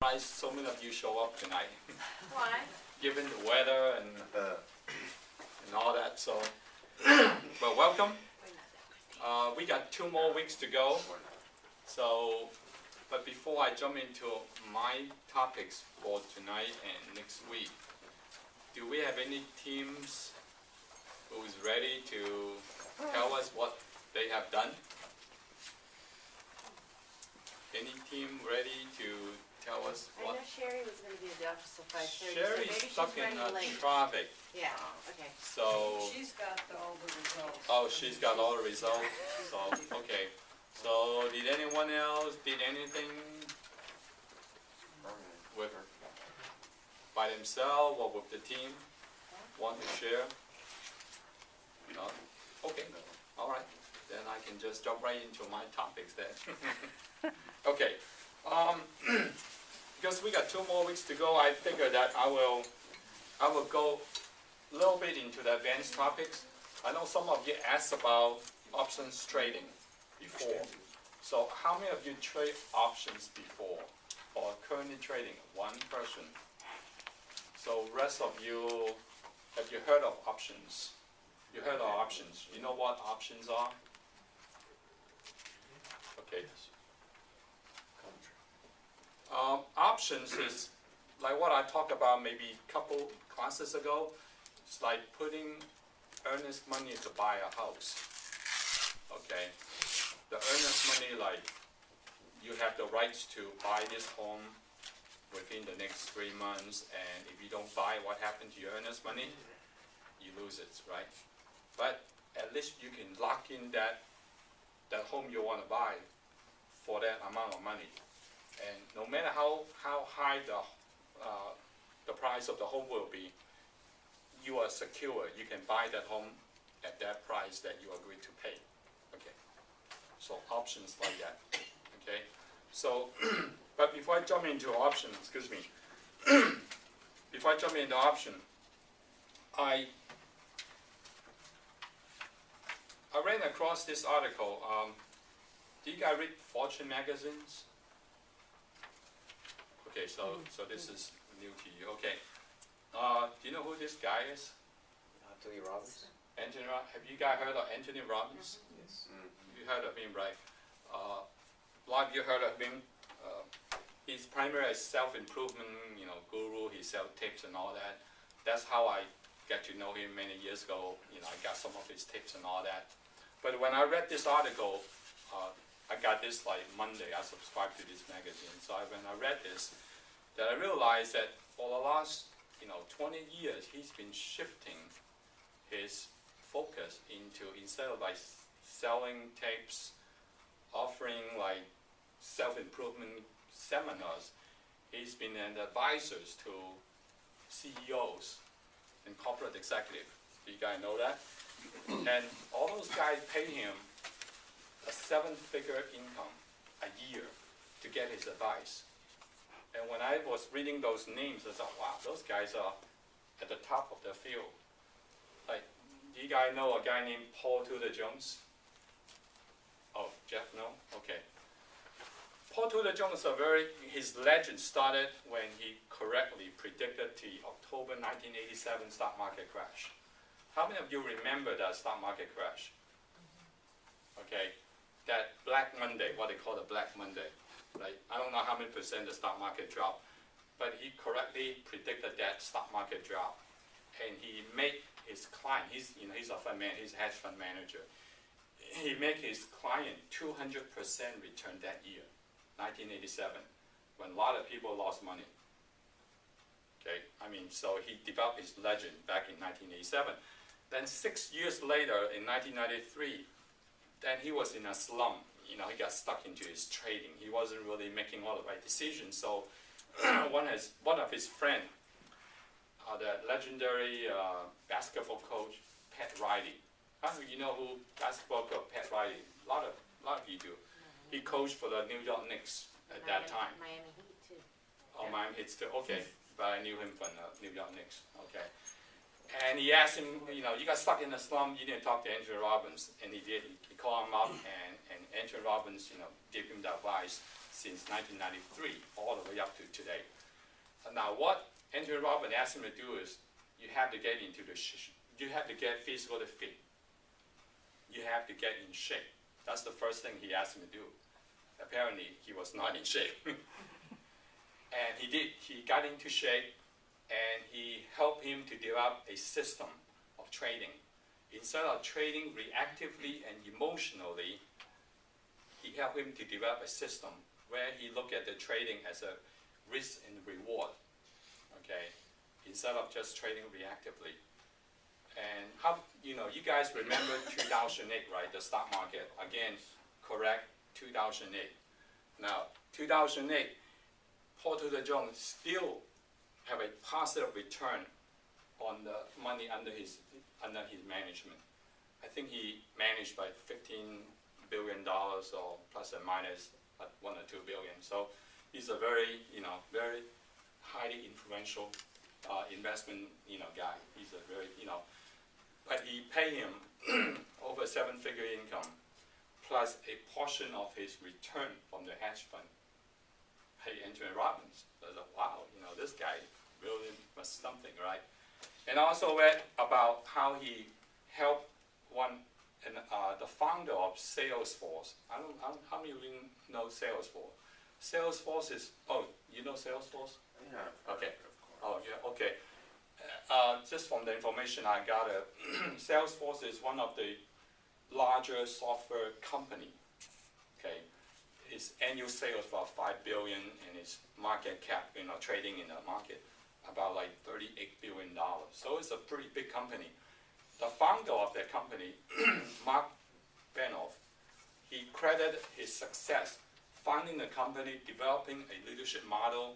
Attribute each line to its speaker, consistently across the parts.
Speaker 1: surprised so many of you show up tonight.
Speaker 2: Why?
Speaker 1: Given the weather and all that, so well, welcome. We got 2 more weeks to go. So, but before I jump into my topics for tonight and next week, do we have any teams who's ready to tell us what they have done? Any team ready to tell us what?
Speaker 2: I know Sherry was going to be at the office till 5:30.
Speaker 1: Sherry's
Speaker 2: so maybe
Speaker 1: stuck
Speaker 2: she's
Speaker 1: in
Speaker 2: running late.
Speaker 1: traffic.
Speaker 2: Yeah. Okay.
Speaker 1: So.
Speaker 3: She's got all the results.
Speaker 1: Oh, she's got all the results. So okay. So did anyone else did anything with by themselves or with the team? Want to share? No? Okay. All right. Then I can just jump right into my topics then. Okay. Because we got 2 more weeks to go, I figured that I will go a little bit into the advanced topics. I know some of you asked about options trading before. So how many of you trade options before or currently trading? 1 person. So rest of you, have you heard of options? You heard of options. You know what options are? Okay. Options is like what I talked about maybe a couple classes ago. It's like putting earnest money to buy a house. Okay. The earnest money, like you have the rights to buy this home within the next 3 months, and if you don't buy, what happened to your earnest money? You lose it, right? But at least you can lock in that home you want to buy for that amount of money. And no matter how high the price of the home will be, you are secure. You can buy that home at that price that you agree to pay. Okay. So options like that. Okay. So, but before I jump into options, excuse me. Before I jump into option, I ran across this article. Do you guys read Fortune magazines? Okay, so this is new to you. Okay, do you know who this guy is?
Speaker 4: Anthony Robbins.
Speaker 1: Anthony. Have you guys heard of Anthony Robbins?
Speaker 4: Yes.
Speaker 1: You heard of him, right? A lot of you heard of him. He's primarily a self-improvement, guru. He sells tips and all that. That's how I got to know him many years ago. I got some of his tips and all that. But when I read this article, I got this like Monday. I subscribed to this magazine. So when I read this, that I realized that for the last 20 years, he's been shifting his focus into, instead of like selling tapes, offering like self-improvement seminars, he's been an advisor to CEOs and corporate executives. Do you guys know that? And all those guys pay him a 7-figure income a year to get his advice. And when I was reading those names, I thought, wow, those guys are at the top of their field. Like, do you guys know a guy named Paul Tudor Jones? Oh, Jeff, no? Okay. Paul Tudor Jones, his legend started when he correctly predicted the October 1987 stock market crash. How many of you remember that stock market crash? Okay, that Black Monday, what they call the Black Monday. Right? I don't know how many percent the stock market dropped, but he correctly predicted that stock market drop, and he made his client. He's a fund man. He's a hedge fund manager. He made his client 200% return that year, 1987, when a lot of people lost money. Okay, so he developed his legend back in 1987. Then 6 years later, in 1993, then he was in a slump. He got stuck into his trading. He wasn't really making all the right decisions. So one of his friends, the legendary basketball coach, Pat Riley. How many of you know who basketball coach Pat Riley? A lot of you do. He coached for the New York Knicks at that time.
Speaker 2: Miami Heat too.
Speaker 1: Oh, Miami Heat too. Okay, but I knew him from the New York Knicks. Okay. And he asked him, you got stuck in a slum, you didn't talk to Anthony Robbins. And he did. He called him up, and Anthony Robbins, gave him the advice, since 1993 all the way up to today. Now, what Anthony Robbins asked him to do is, you have to get into you have to get physically fit. You have to get in shape. That's the first thing he asked him to do. Apparently, he was not in shape. And he did. He got into shape, and he helped him to develop a system of trading. Instead of trading reactively and emotionally, he helped him to develop a system where he looked at the trading as a risk and reward, okay, instead of just trading reactively. And how, you guys remember 2008, right? The stock market, again, correct, 2008. Now, 2008, Paul Tudor Jones still have a positive return on the money under his management. I think he managed by $15 billion or plus or minus like 1 or 2 billion. So he's a very, very highly influential investment, guy. He's a very, but he paid him over 7-figure income plus a portion of his return from the hedge fund. Hey, Anthony Robbins. So I thought, wow, this guy really was something, right? And I also read about how he helped the founder of Salesforce. I don't how many of you know Salesforce? Salesforce is, you know Salesforce?
Speaker 4: Yeah.
Speaker 1: Okay. Oh, yeah, okay. Just from the information I got, Salesforce is one of the larger software company. Okay, its annual sales about $5 billion, and its market cap, trading in the market about like $38 billion. So it's a pretty big company. The founder of that company, Mark Benioff, he credited his success founding the company, developing a leadership model,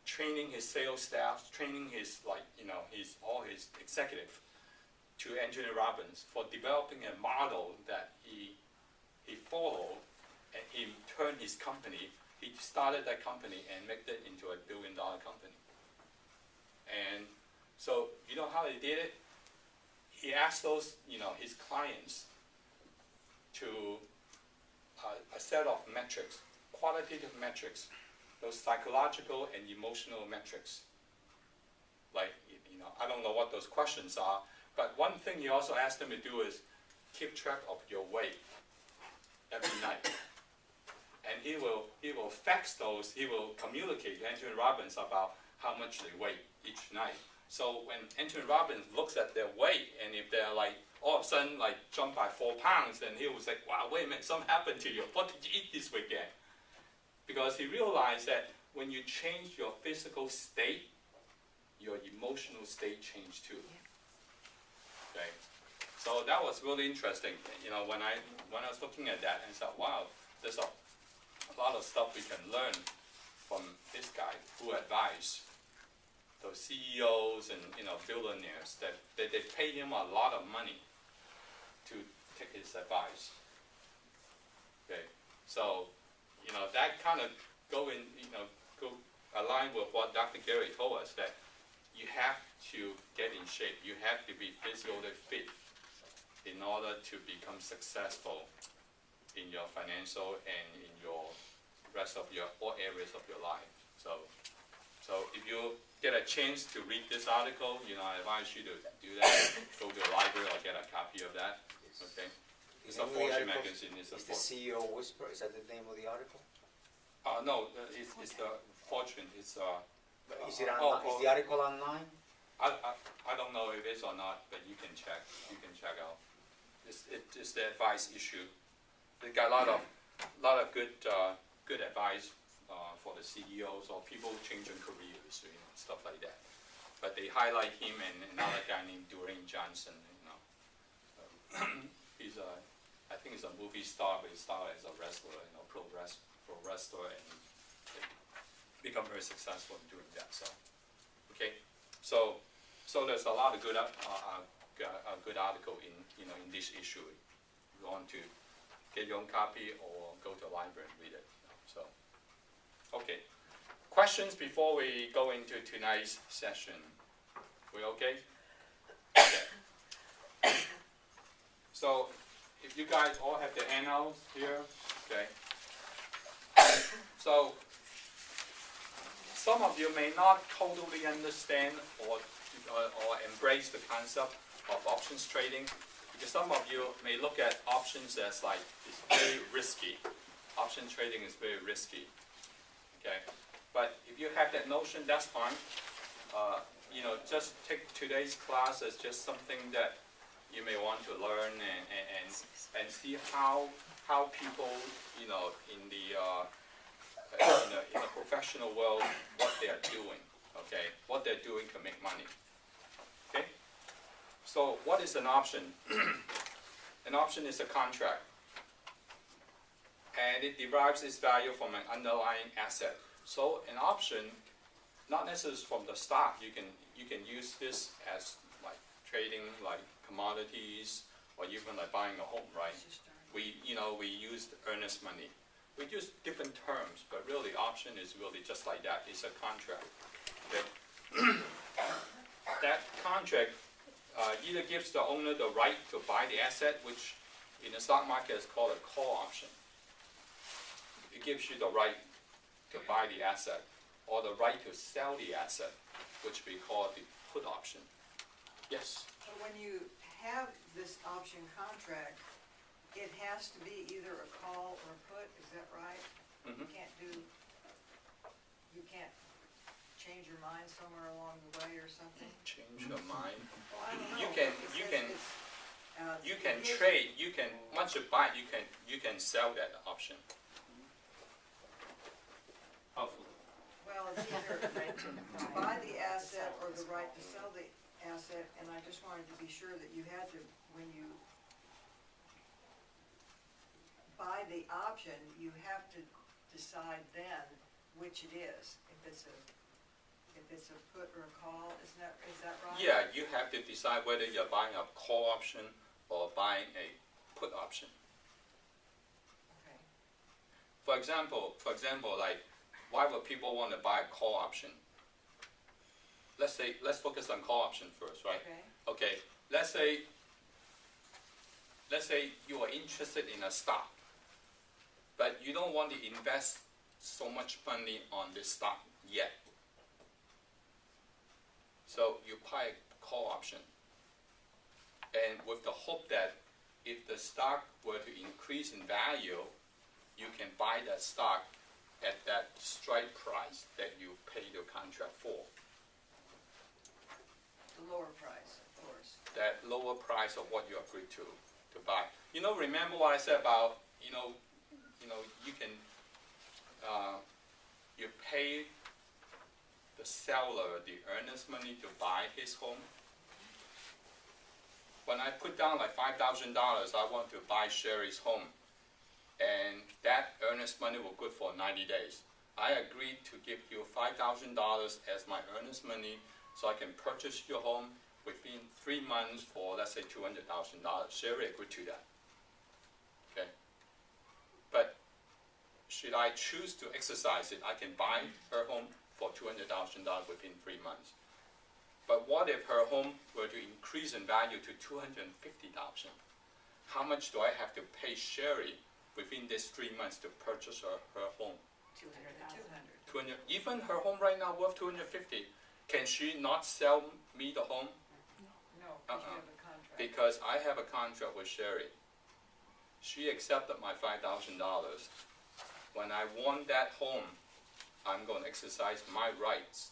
Speaker 1: training his sales staff, training his all his executive to Anthony Robbins for developing a model that he followed, and he turned his company. He started that company and made it into a $1 billion company. And so you know how he did it? He asked those his clients to a set of metrics, qualitative metrics, those psychological and emotional metrics. Like, I don't know what those questions are, but one thing he also asked them to do is keep track of your weight every night. And he will fax those, he will communicate to Anthony Robbins about how much they weigh each night. So when Anthony Robbins looks at their weight, and if they're like all of a sudden like jump by 4 pounds, then he will say, wow, wait a minute, something happened to you. What did you eat this weekend? Because he realized that when you change your physical state, your emotional state changed too. Okay, so that was really interesting. When I was looking at that, and I thought, wow, there's a lot of stuff we can learn from this guy who advised those CEOs and billionaires that they pay him a lot of money to take his advice. Okay, so that kind of go align with what Dr. Gary told us, that you have to get in shape. You have to be physically fit in order to become successful in your financial and in your rest of all areas of your life. So if you get a chance to read this article, I advise you to do that. Go to the library or get a copy of that. Okay. It's a Fortune magazine. It's
Speaker 4: the CEO Whisper. Is that the name of the article?
Speaker 1: No, it's the Fortune. It's
Speaker 4: Is it online? Is the article online?
Speaker 1: I don't know if it is or not, but you can check. You can check out. It's the advice issue. They got a lot of good advice for the CEOs or people changing careers, stuff like that. But they highlight him and another guy named Dwayne Johnson. I think he's a movie star, but he started as a wrestler, pro wrestler, and become very successful in doing that. So, okay, so there's a lot of good article in in this issue. If you want to get your own copy or go to the library and read it. So, okay. Questions before we go into tonight's session? We okay? Okay. So, if you guys all have the handouts here, okay. So some of you may not totally understand or embrace the concept of options trading, because some of you may look at options as like it's very risky. Option trading is very risky. Okay, but if you have that notion, that's fine. Just take today's class as just something that you may want to learn and see how people in the professional world, what they are doing. Okay, what they're doing to make money. Okay, so what is an option? An option is a contract, and it derives its value from an underlying asset. So an option, not necessarily from the stock. You can use this as like trading, like commodities, or even like buying a home, right? We used earnest money. We use different terms, but really option is really just like that. It's a contract. Okay? That contract either gives the owner the right to buy the asset, which in the stock market is called a call option. It gives you the right to buy the asset, or the right to sell the asset, which we call the put option. Yes?
Speaker 3: So when you have this option contract, it has to be either a call or a put, is that right?
Speaker 1: Mm-hmm.
Speaker 3: You can't change your mind somewhere along the way or something?
Speaker 1: Change your mind.
Speaker 3: Well, I don't know.
Speaker 1: You can trade. You can, once you buy, you can sell that option. Hopefully.
Speaker 3: Well, it's either to buy the asset or the right to sell the asset, and I just wanted to be sure that you had to, when you buy the option, you have to decide then which it is, if it's a put or a call, is that right?
Speaker 1: Yeah, you have to decide whether you're buying a call option or buying a put option.
Speaker 3: Okay.
Speaker 1: For example, like, why would people want to buy a call option? Let's focus on call option first, right?
Speaker 3: Okay.
Speaker 1: Okay. Let's say you are interested in a stock, but you don't want to invest so much money on this stock yet. So you buy a call option, and with the hope that if the stock were to increase in value, you can buy that stock at that strike price that you paid your contract for.
Speaker 3: The lower price, of course.
Speaker 1: That lower price of what you agreed to buy. Remember what I said about, you can, you pay the seller the earnest money to buy his home. When I put down like $5,000, I want to buy Sherry's home, and that earnest money was good for 90 days. I agreed to give you $5,000 as my earnest money so I can purchase your home within 3 months for, let's say, $200,000. Sherry agreed to that. Okay? But should I choose to exercise it, I can buy her home for $200,000 within 3 months. But what if her home were to increase in value to $250,000? How much do I have to pay Sherry within these 3 months to purchase her home? 200. Even her home right now worth $250,000. Can she not sell me the home?
Speaker 3: No, because you have a contract.
Speaker 1: Because I have a contract with Sherry. She accepted my $5,000. When I want that home, I'm going to exercise my rights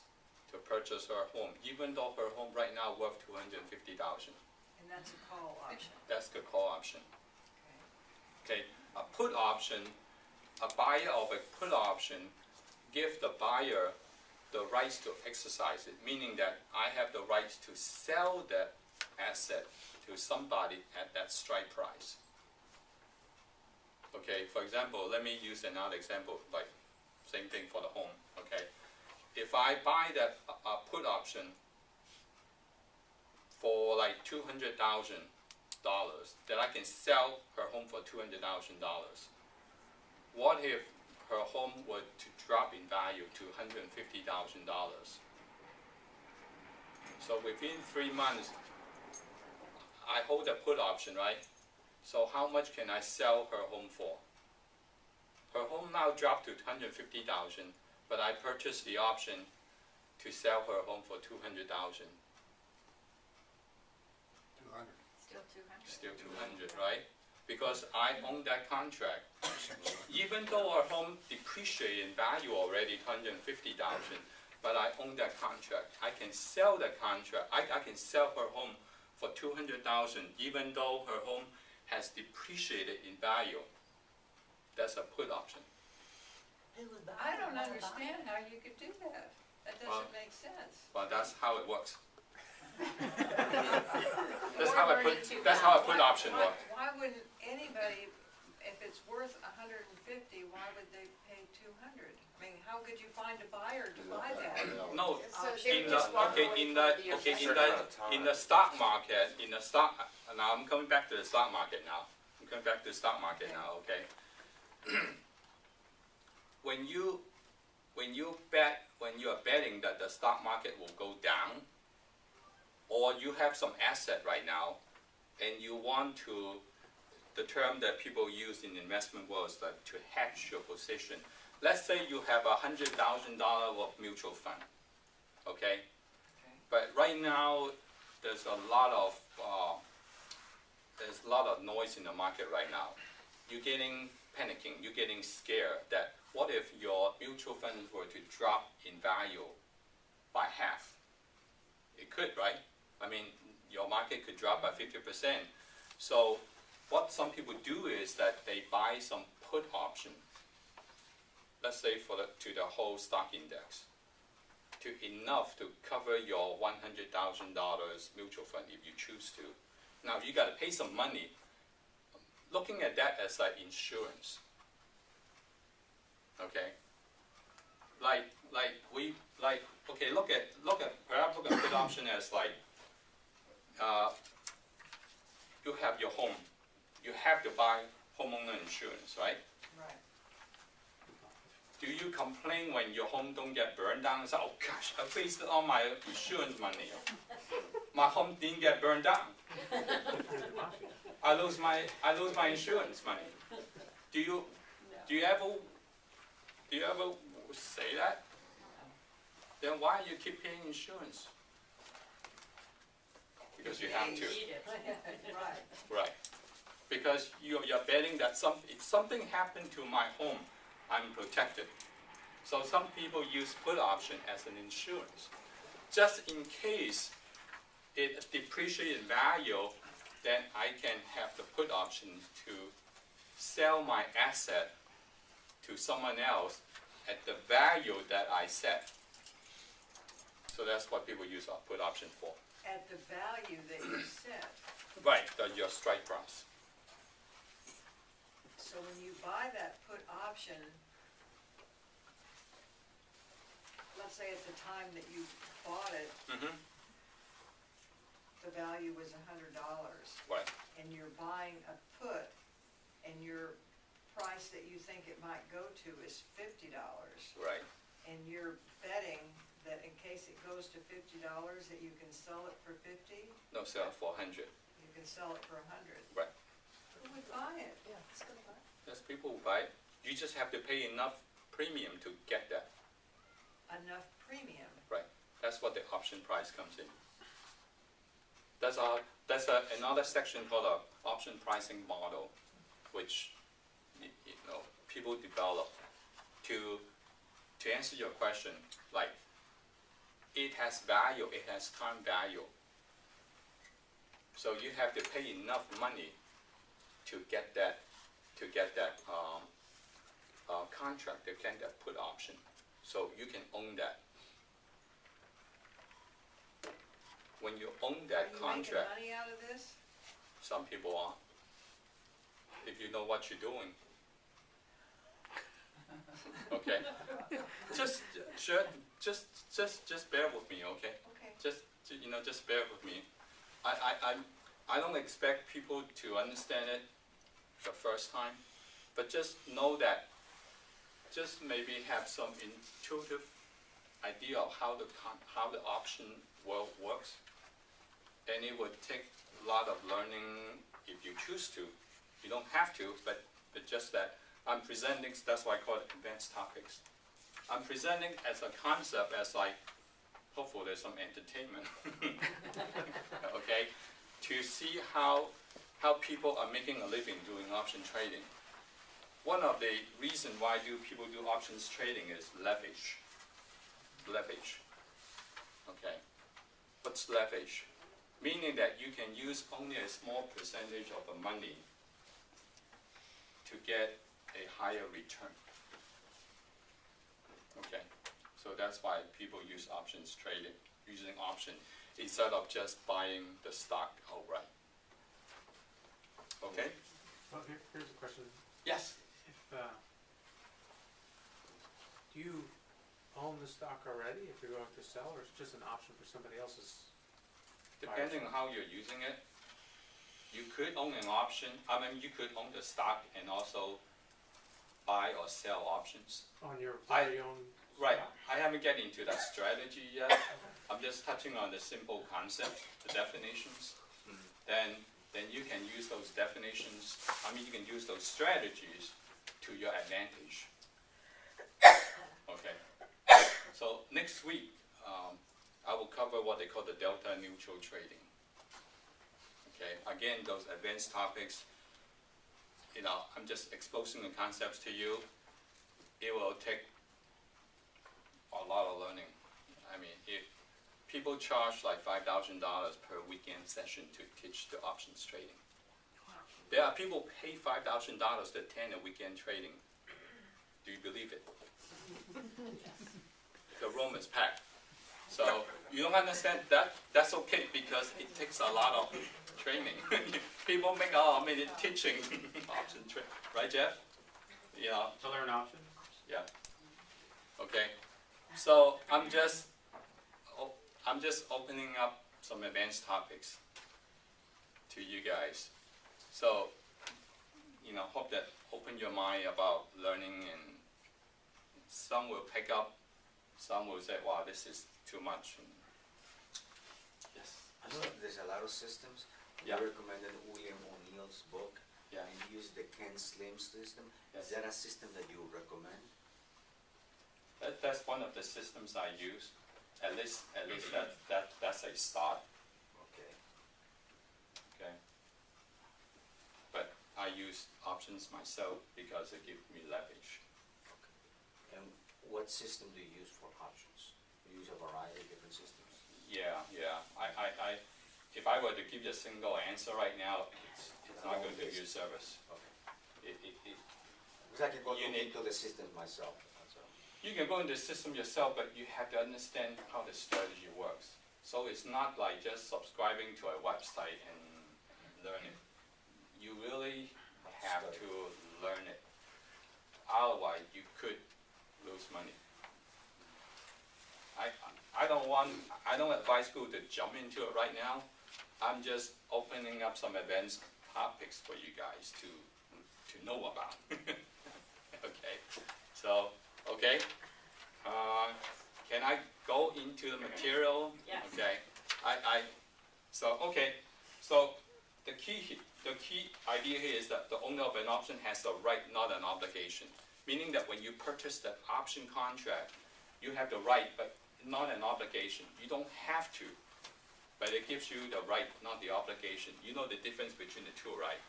Speaker 1: to purchase her home, even though her home right now worth $250,000.
Speaker 3: And that's a call option.
Speaker 1: That's the call option.
Speaker 3: Okay.
Speaker 1: Okay, a put option, a buyer of a put option gives the buyer the rights to exercise it, meaning that I have the rights to sell that asset to somebody at that strike price. Okay, for example, let me use another example, like same thing for the home. Okay, if I buy that put option for like $200,000, that I can sell her home for $200,000. What if her home were to drop in value to $150,000? So within 3 months, I hold a put option, right? So how much can I sell her home for? Her home now dropped to 150,000, but I purchased the option to sell her home for 200,000.
Speaker 5: 200.
Speaker 2: Still 200.
Speaker 1: Still 200, right? Because I own that contract. Even though our home depreciated in value already 150,000, but I own that contract. I can sell that contract. I can sell her home for 200,000, even though her home has depreciated in value. That's a put option.
Speaker 6: I don't understand how you could do that. That
Speaker 1: Well-
Speaker 6: doesn't make sense.
Speaker 1: But that's how it works.
Speaker 2: We're
Speaker 1: That's
Speaker 2: learning too
Speaker 1: how a
Speaker 2: fast.
Speaker 1: put option
Speaker 6: Why-
Speaker 1: works.
Speaker 6: Why wouldn't anybody, if it's worth 150, why would they pay 200? I mean, how could you find a buyer to buy that?
Speaker 1: No,
Speaker 2: So
Speaker 6: Option.
Speaker 2: they're just walking away from the
Speaker 1: in the stock market, now I'm coming back to the stock market now. Okay? When you are betting that the stock market will go down, or you have some asset right now, and you want to, the term that people use in investment world is that to hedge your position. Let's say you have $100,000 of mutual fund, okay? But right now, there's a lot of noise in the market right now. You're getting panicking. You're getting scared that what if your mutual funds were to drop in value by half? It could, right? I mean, your market could drop by 50%. So what some people do is that they buy some put option. Let's say to the whole stock index, to enough to cover your $100,000 mutual fund if you choose to. Now you got to pay some money. Looking at that as like insurance. Okay. Perhaps look at put option as like you have your home. You have to buy homeowner insurance, right?
Speaker 3: Right.
Speaker 1: Do you complain when your home don't get burned down and say, oh gosh, I wasted all my insurance money. My home didn't get burned down. I lose my insurance money. Do you ever say that? Then why you keep paying insurance? Because you have to.
Speaker 3: Right.
Speaker 1: Right. Because you're betting that if something happened to my home, I'm protected. So some people use put option as an insurance. Just in case it depreciates in value, then I can have the put option to sell my asset to someone else at the value that I set. So that's what people use a put option for.
Speaker 3: At the value that you set.
Speaker 1: Right, your strike price.
Speaker 3: So when you buy that put option, let's say at the time that you bought it,
Speaker 1: Mm-hmm.
Speaker 3: the value was $100,
Speaker 1: Right.
Speaker 3: and you're buying a put, and your price that you think it might go to is $50,
Speaker 1: Right.
Speaker 3: and you're betting that in case it goes to $50, that you can sell it for 50,
Speaker 1: No, sell for 100.
Speaker 3: you can sell it for 100.
Speaker 1: Right.
Speaker 6: Who would buy it?
Speaker 1: There's people who buy it. You just have to pay enough premium to get that.
Speaker 3: Enough premium.
Speaker 1: Right. That's what the option price comes in. That's another section called a option pricing model, which people develop to answer your question. Like, it has value. It has time value. So you have to pay enough money to get that contract, to get that put option. So you can own that. When you own that
Speaker 3: Are you
Speaker 1: contract,
Speaker 3: making money out of this?
Speaker 1: some people are. If you know what you're doing. Okay. Just bear with me, okay?
Speaker 3: Okay.
Speaker 1: Just bear with me. I don't expect people to understand it the first time, but just know that, just maybe have some intuitive idea of how the option world works, and it would take a lot of learning if you choose to. You don't have to, but just that I'm presenting, that's why I call it advanced topics. I'm presenting as a concept as like, hopefully there's some entertainment, okay? To see how people are making a living doing option trading. One of the reasons why people do options trading is leverage. Leverage, okay? What's leverage? Meaning that you can use only a small percentage of the money to get a higher return. Okay, so that's why people use options trading, using option instead of just buying the stock outright. Okay?
Speaker 5: Well, here's a question.
Speaker 1: Yes.
Speaker 5: If, do you own the stock already if you're going to sell, or is it just an option for somebody else's?
Speaker 1: Depending on how you're using it, you could own an option. I mean, you could own the stock and also buy or sell options.
Speaker 5: On your very own?
Speaker 1: Right. I haven't get into that strategy yet. I'm just touching on the simple concepts, the definitions. Then you can use those definitions. I mean, you can use those strategies to your advantage. Okay. So next week, I will cover what they call the delta neutral trading. Okay. Again, those advanced topics. You know, I'm just exposing the concepts to you. It will take a lot of learning. I mean, if people charge like $5,000 per weekend session to teach the options trading. There are people pay $5,000 to attend a weekend trading. Do you believe it? The room is packed. So you don't understand that? That's okay because it takes a lot of training. People make a lot of money teaching option trade, right, Jeff? Yeah.
Speaker 5: To learn options?
Speaker 1: Yeah. Okay. So I'm just opening up some advanced topics to you guys. So, you know, hope that open your mind about learning, and some will pick up, some will say, wow, this is too much. Yes.
Speaker 4: I know that there's a lot of systems.
Speaker 1: Yeah.
Speaker 4: You recommended William O'Neill's book.
Speaker 1: Yeah.
Speaker 4: And you use the Ken Slim system.
Speaker 1: Yes.
Speaker 4: Is that a system that you would recommend?
Speaker 1: That's one of the systems I use. At least that's a start.
Speaker 4: Okay.
Speaker 1: Okay. But I use options myself because it gives me leverage.
Speaker 4: And what system do you use for options? You use a variety of different systems?
Speaker 1: Yeah. I if I were to give you a single answer right now, it's not going to be your service.
Speaker 4: Okay.
Speaker 1: It,
Speaker 4: Because I can go
Speaker 1: You
Speaker 4: look
Speaker 1: need-
Speaker 4: into the system myself. That's all.
Speaker 1: you can go into the system yourself, but you have to understand how the strategy works. So it's not like just subscribing to a website and learn it. You really have to learn it. Otherwise, you could lose money. I don't advise people to jump into it right now. I'm just opening up some advanced topics for you guys to know about. Okay, so, okay. Can I go into the material?
Speaker 2: Yes.
Speaker 1: Okay, so the key idea here is that the owner of an option has the right, not an obligation. Meaning that when you purchase the option contract, you have the right, but not an obligation. You don't have to, but it gives you the right, not the obligation. You know the difference between the two, right?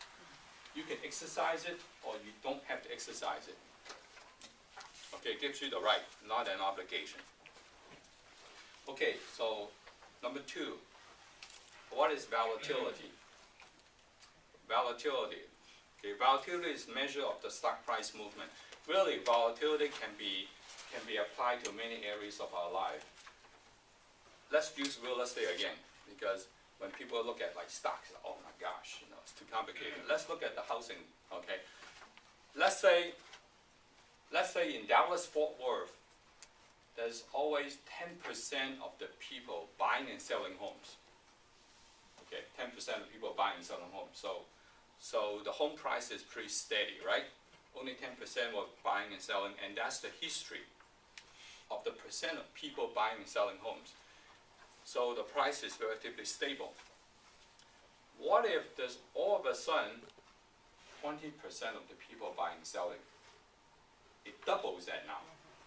Speaker 1: You can exercise it, or you don't have to exercise it. Okay, it gives you the right, not an obligation. Okay, so number 2, what is volatility? Volatility. Okay, volatility is measure of the stock price movement. Really, volatility can be applied to many areas of our life. Let's use real estate again, because when people look at like stocks, oh my gosh, you know, it's too complicated. Let's look at the housing. Okay, let's say in Dallas-Fort Worth, there's always 10% of the people buying and selling homes. Okay, 10% of people buying and selling homes. So the home price is pretty steady, right? Only 10% were buying and selling, and that's the history of the percent of people buying and selling homes. So the price is relatively stable. What if there's all of a sudden 20% of the people buying and selling? it doubles that now,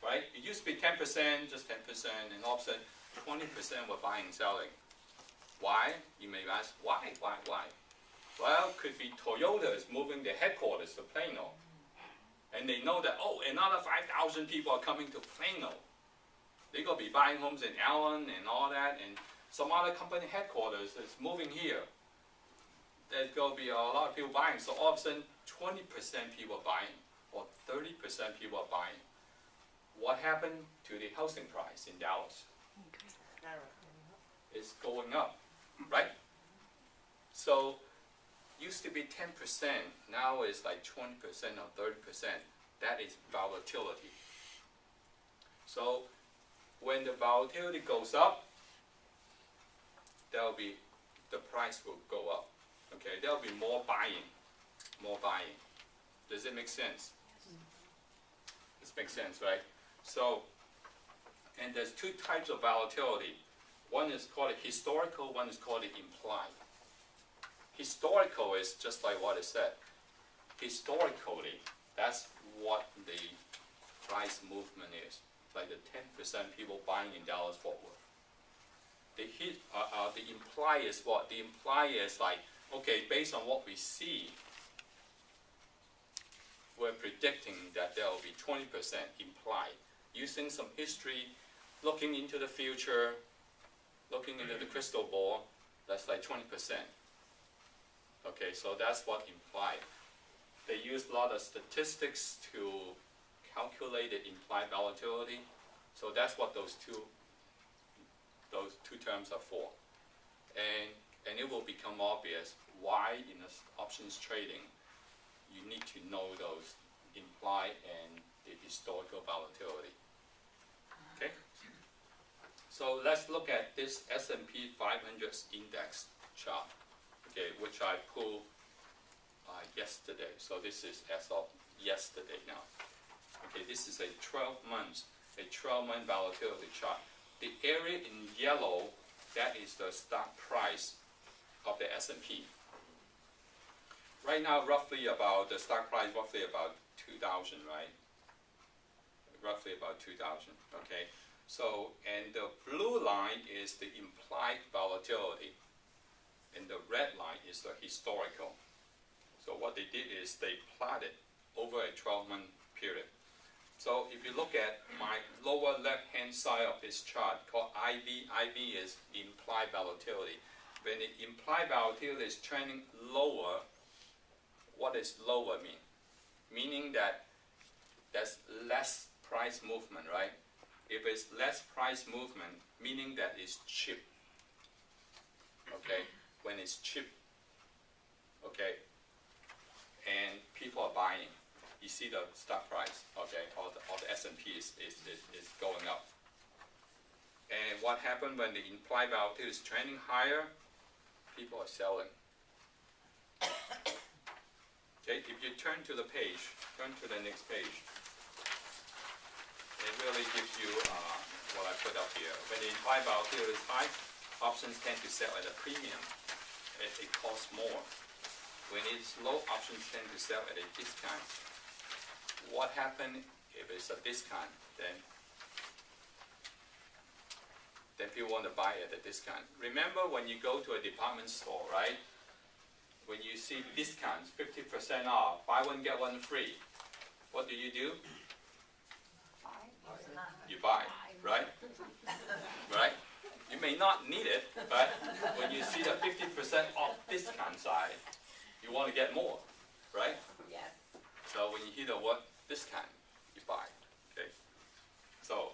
Speaker 1: right? It used to be 10%, just 10%, and all of a sudden 20% were buying and selling. Why? You may ask, why? Well, could be Toyota is moving their headquarters to Plano. And they know that, oh, another 5,000 people are coming to Plano. They're going to be buying homes in Allen and all that, and some other company headquarters is moving here. There's going to be a lot of people buying, so all of a sudden 20% people are buying, or 30% people are buying. What happened to the housing price in Dallas? It's going up, right? So, used to be 10%, now it's like 20% or 30%. That is volatility. So, when the volatility goes up, the price will go up. Okay, there'll be more buying. Does it make sense? This makes sense, right? So, and there's two types of volatility. One is called historical, one is called implied. Historical is just like what it said. Historically, that's what the price movement is. Like the 10% people buying in Dallas-Fort Worth. The imply is what? The imply is like, okay, based on what we see, we're predicting that there will be 20% implied. Using some history, looking into the future, looking into the crystal ball, that's like 20%. Okay, so that's what implied. They use a lot of statistics to calculate the implied volatility. So that's what those two terms are for. And it will become obvious why in the options trading you need to know those implied and the historical volatility. Okay? So let's look at this S&P 500 index chart, okay, which I pulled yesterday. So this is as of yesterday now. Okay, this is a 12-month volatility chart. The area in yellow, that is the stock price of the S&P. Right now, the stock price roughly about 2,000, right? Roughly about 2,000, okay? So, and the blue line is the implied volatility, and the red line is the historical. So what they did is they plotted over a 12-month period. So if you look at my lower left-hand side of this chart called IV, IV is implied volatility. When the implied volatility is trending lower, what does lower mean? Meaning that there's less price movement, right? If it's less price movement, meaning that it's cheap. Okay, when it's cheap, okay, and people are buying, you see the stock price, okay, or the S&P is going up. And what happened when the implied volatility is trending higher? People are selling. Okay, if you turn to the next page, it really gives you what I put up here. When the implied volatility is high, options tend to sell at a premium. It costs more. When it's low, options tend to sell at a discount. What happens if it's a discount? Then people want to buy at a discount. Remember when you go to a department store, right? When you see discounts, 50% off, buy one get one free, what do? You buy, right? Right? You may not need it, but when you see the 50% off discount side, you want to get more, right?
Speaker 2: Yes.
Speaker 1: So when you hear the word discount, you buy. Okay. So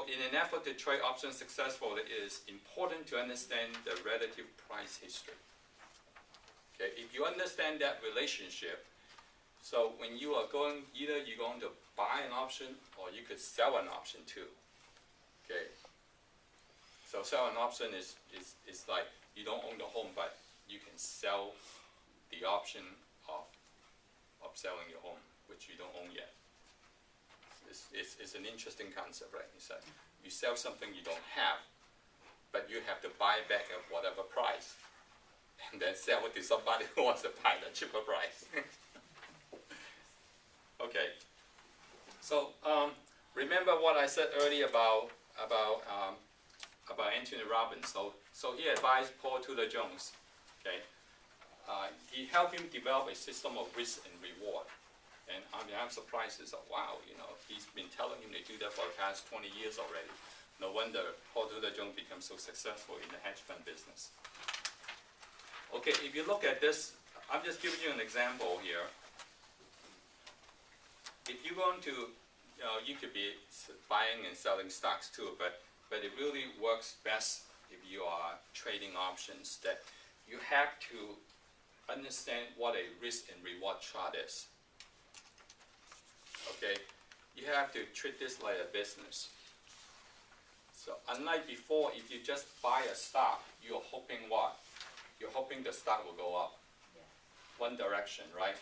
Speaker 1: in an effort to trade options successfully, it is important to understand the relative price history. Okay. If you understand that relationship, so when you are going, either you're going to buy an option or you could sell an option too. Okay. So sell an option is like you don't own the home, but you can sell the option of selling your home, which you don't own yet. It's an interesting concept, right? It's like you sell something you don't have, but you have to buy back at whatever price, and then sell it to somebody who wants to buy at a cheaper price. Okay, So, remember what I said earlier about Anthony Robbins. So he advised Paul Tudor Jones, okay? He helped him develop a system of risk and reward. And I mean, I'm surprised. It's like, wow, you know, he's been telling him to do that for the past 20 years already. No wonder Paul Tudor Jones became so successful in the hedge fund business. Okay, if you look at this, I'm just giving you an example here. If you're going to, you could be buying and selling stocks too, but it really works best if you are trading options, that you have to understand what a risk and reward chart is. Okay, you have to treat this like a business. So unlike before, if you just buy a stock, you're hoping what? You're hoping the stock will go up. One direction, right?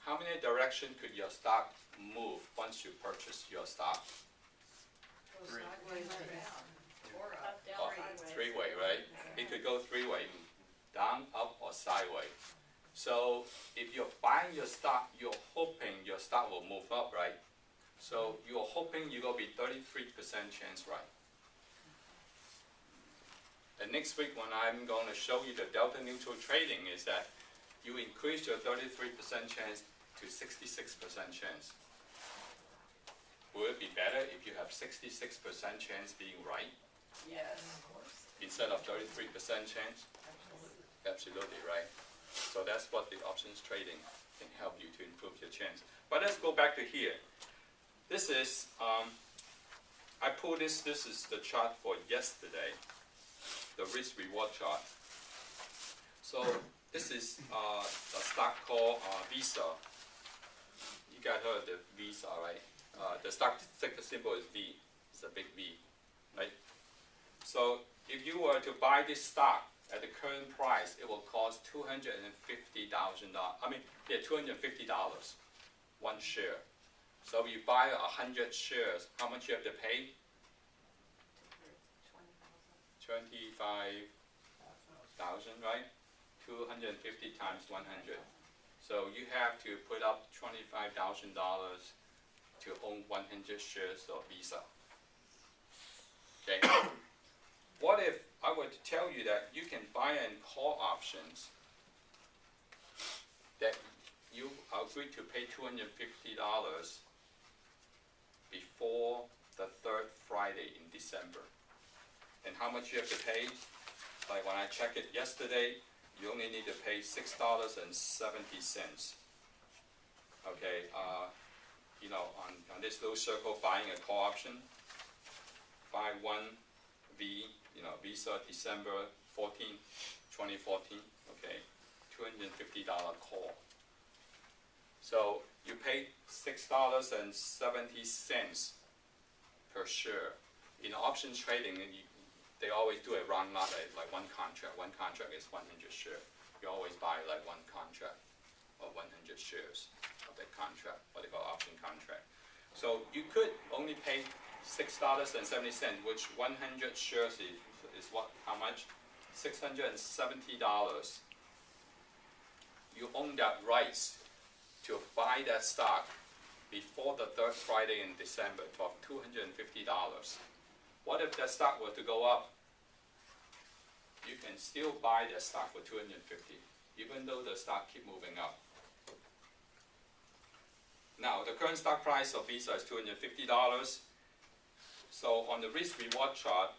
Speaker 1: How many directions could your stock move once you purchase your stock?
Speaker 6: Go sideways or down, or up.
Speaker 2: Up, down, sideways.
Speaker 1: Three-way, right? It could go three-way, down, up, or sideways. So if you're buying your stock, you're hoping your stock will move up, right? So you're hoping you're going to be 33% chance right. And next week when I'm going to show you the delta neutral trading is that you increase your 33% chance to 66% chance. Will it be better if you have 66% chance being right
Speaker 6: Yes.
Speaker 1: instead of 33% chance? Absolutely, right? So that's what the options trading can help you to improve your chance. But let's go back to here. This is, I pulled this is the chart for yesterday, the risk reward chart. So this is a stock called Visa. You guys heard the Visa, right? The stock symbol is V, it's a big V, right? So if you were to buy this stock at the current price, it will cost $250,000. I mean, yeah, $250, one share. So if you buy 100 shares, how much you have to pay? 25,000, right? 250 times 100. So you have to put up $25,000 to own 100 shares of Visa. Okay. What if I were to tell you that you can buy and call options that you agree to pay $250 before the third Friday in December? And how much you have to pay? Like when I checked it yesterday, you only need to pay $6.70. Okay, you know, on this little circle, buying a call option, buy one V, you know, Visa December 14, 2014, okay, $250 call. So you pay $6.70 per share. In options trading, they always do a round lot, like one contract. One contract is 100 shares. You always buy like one contract of 100 shares of that contract, what they call option contract. So you could only pay $6.70, which 100 shares is what? How much? $670. You own that rights to buy that stock before the third Friday in December for $250. What if that stock were to go up? You can still buy that stock for $250, even though the stock keep moving up. Now, the current stock price of Visa is $250. So on the risk reward chart,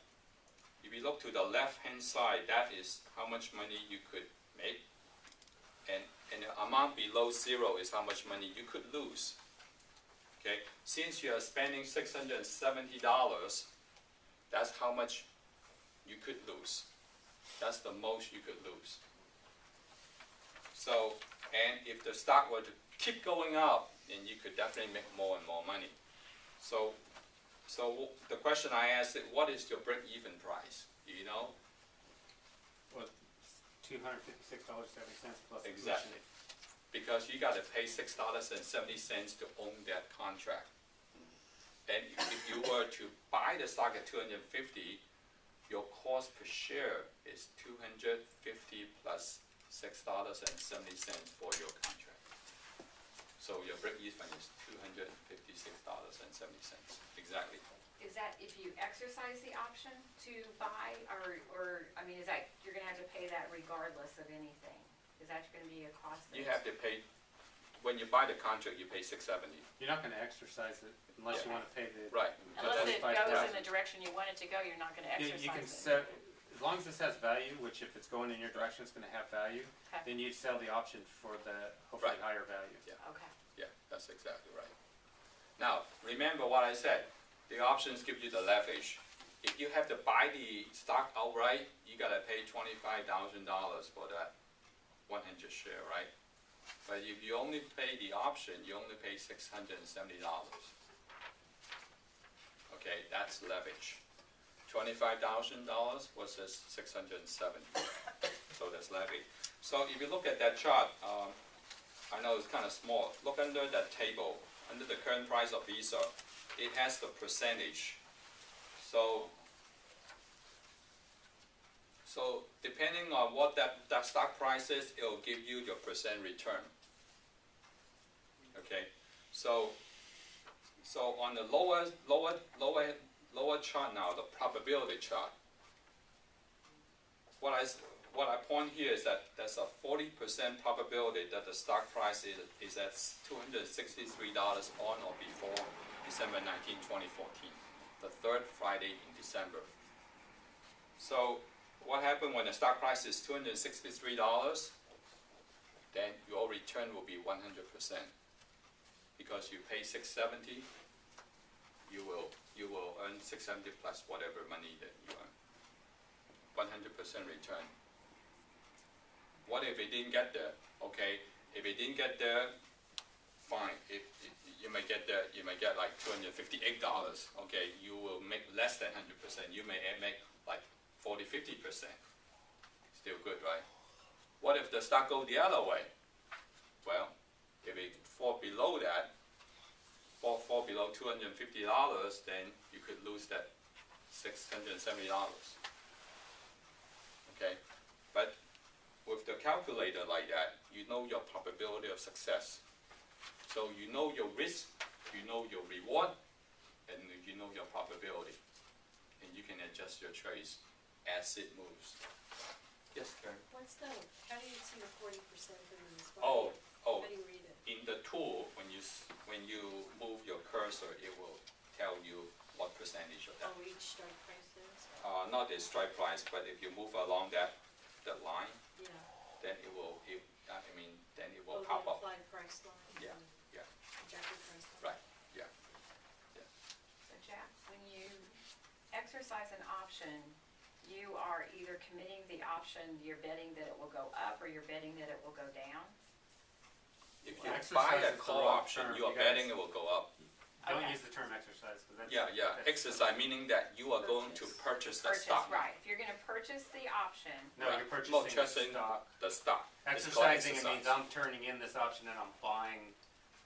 Speaker 1: if you look to the left-hand side, that is how much money you could make. And the amount below zero is how much money you could lose. Okay, since you are spending $670, that's how much you could lose. That's the most you could lose. So, and if the stock were to keep going up, then you could definitely make more and more money. So the question I asked is, what is your break-even price? Do you know?
Speaker 5: Well, $256.70 plus
Speaker 1: Exactly. Because you got to pay $6.70 to own that contract. And if you were to buy the stock at $250, your cost per share is $250 plus $6.70 for your contract. So your break even is $256.70, exactly.
Speaker 2: Is that if you exercise the option to buy, or, I mean, is that, you're gonna have to pay that regardless of anything? Is that gonna be a cost that?
Speaker 1: You have to pay, when you buy the contract, you pay $670.
Speaker 5: You're not gonna exercise it unless you
Speaker 1: Yeah.
Speaker 5: wanna pay the.
Speaker 1: Right.
Speaker 2: Unless it goes in
Speaker 5: 25,000.
Speaker 2: the direction you want it to go, you're not gonna exercise it.
Speaker 5: You can set, as long as this has value, which if it's going in your direction, it's gonna have value,
Speaker 2: Okay.
Speaker 5: then you sell the option for the hopefully
Speaker 1: Right.
Speaker 5: higher value.
Speaker 2: Okay,
Speaker 1: Yeah, that's exactly right. Now, remember what I said, the options give you the leverage. If you have to buy the stock outright, you gotta pay $25,000 for that 100 share, right? But if you only pay the option, you only pay $670. Okay, that's leverage. $25,000 versus 670. So that's leverage. So if you look at that chart, I know it's kind of small. Look under that table, under the current price of Visa, it has the percentage. So depending on what that stock price is, it will give you your percent return. Okay, so on the lower chart now, the probability chart. What I point here is that there's a 40% probability that the stock price is at $263 on or before December 19, 2014, the third Friday in December. So what happened when the stock price is $263? Then your return will be 100%. Because you pay $670, you will earn $670 plus whatever money that you earn. 100% return. What if it didn't get there? Okay, if it didn't get there, fine. If you may get there, you may get like $258. Okay, you will make less than 100%. You may make like 40–50%. Still good, right? What if the stock goes the other way? Well, if it fall below that, fall below $250, then you could lose that $670. Okay, but with the calculator like that, you know your probability of success. So you know your risk, you know your reward, and you know your probability. And you can adjust your trades as it moves. Yes, Karen?
Speaker 7: How do you see the 40% in this?
Speaker 1: Oh,
Speaker 7: How do you read it?
Speaker 1: in the tool, when you move your cursor, it will tell you what percentage of that.
Speaker 7: Oh, each strike price is?
Speaker 1: Not the strike price, but if you move along that line,
Speaker 7: Yeah.
Speaker 1: then it will
Speaker 7: Oh,
Speaker 1: pop
Speaker 7: the
Speaker 1: up.
Speaker 7: implied price line?
Speaker 1: Yeah,
Speaker 7: and
Speaker 1: yeah.
Speaker 7: Projected price line?
Speaker 1: Right, yeah.
Speaker 2: so Jack, when you exercise an option, you are either committing the option, you're betting that it will go up, or you're betting that it will go down?
Speaker 1: If
Speaker 5: Well,
Speaker 1: you
Speaker 5: exercise
Speaker 1: buy
Speaker 5: is
Speaker 1: a
Speaker 5: the
Speaker 1: call
Speaker 5: wrong
Speaker 1: option,
Speaker 5: term,
Speaker 1: you are
Speaker 5: you guys.
Speaker 1: betting it will go up.
Speaker 5: Don't
Speaker 2: Okay.
Speaker 5: use the term exercise, because that's.
Speaker 1: Yeah,
Speaker 5: that's-
Speaker 1: exercise, meaning that you are going to purchase the
Speaker 2: Purchase,
Speaker 1: stock.
Speaker 2: right, if you're gonna purchase the option,
Speaker 5: No,
Speaker 1: Right.
Speaker 5: you're
Speaker 1: No,
Speaker 5: purchasing the
Speaker 1: purchasing
Speaker 5: stock.
Speaker 1: the stock. It's called
Speaker 5: Exercising, it means
Speaker 1: exercise.
Speaker 5: I'm turning in this option and I'm buying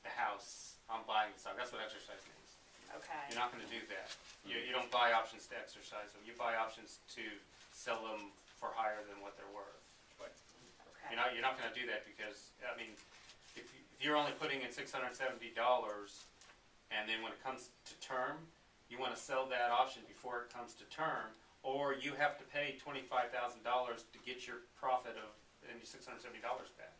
Speaker 5: the house, I'm buying the stock, that's what exercise means.
Speaker 2: okay,
Speaker 5: You're not gonna do that. You don't buy options to exercise them, you buy options to sell them for higher than what they're worth.
Speaker 2: okay.
Speaker 5: You're not gonna do that because, I mean, if you're only putting in $670, and then when it comes to term, you wanna sell that option before it comes to term, or you have to pay $25,000 to get your profit of, and your $670 back.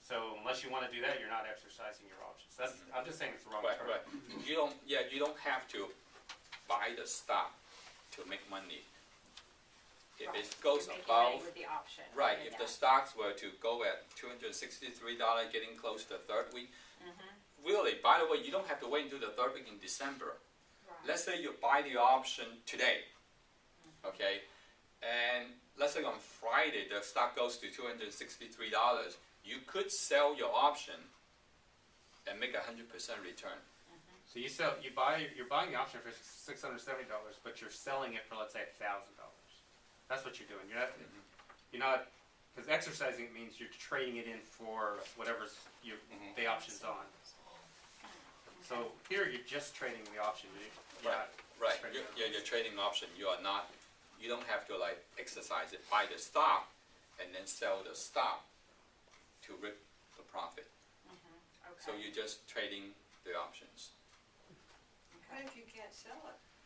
Speaker 5: So unless you wanna do that, you're not exercising your options. That's, I'm just saying it's the wrong
Speaker 1: Right,
Speaker 5: term.
Speaker 1: right. You don't have to buy the stock to make money. If
Speaker 2: Right.
Speaker 1: it goes
Speaker 2: You're making money
Speaker 1: above,
Speaker 2: with the option.
Speaker 1: right,
Speaker 2: in
Speaker 1: if the
Speaker 2: that.
Speaker 1: stocks were to go at $263, getting close to the third week,
Speaker 2: Mhm.
Speaker 1: really, by the way, you don't have to wait until the third week in December.
Speaker 2: Right.
Speaker 1: Let's say you buy the option today, okay? And let's say on Friday, the stock goes to $263. You could sell your option and make 100% return.
Speaker 5: So you're buying the option for $670, but you're selling it for, let's say, $1,000. That's what you're doing. You're not, because exercising it means you're trading it in for whatever's the option's on. So here you're just trading the option. You're not
Speaker 1: Right,
Speaker 5: trading
Speaker 1: you're trading option. You don't have to like exercise it, buy the stock, and then sell the stock to reap the profit. So
Speaker 2: Okay.
Speaker 1: you're just trading the options.
Speaker 3: What if you can't sell it?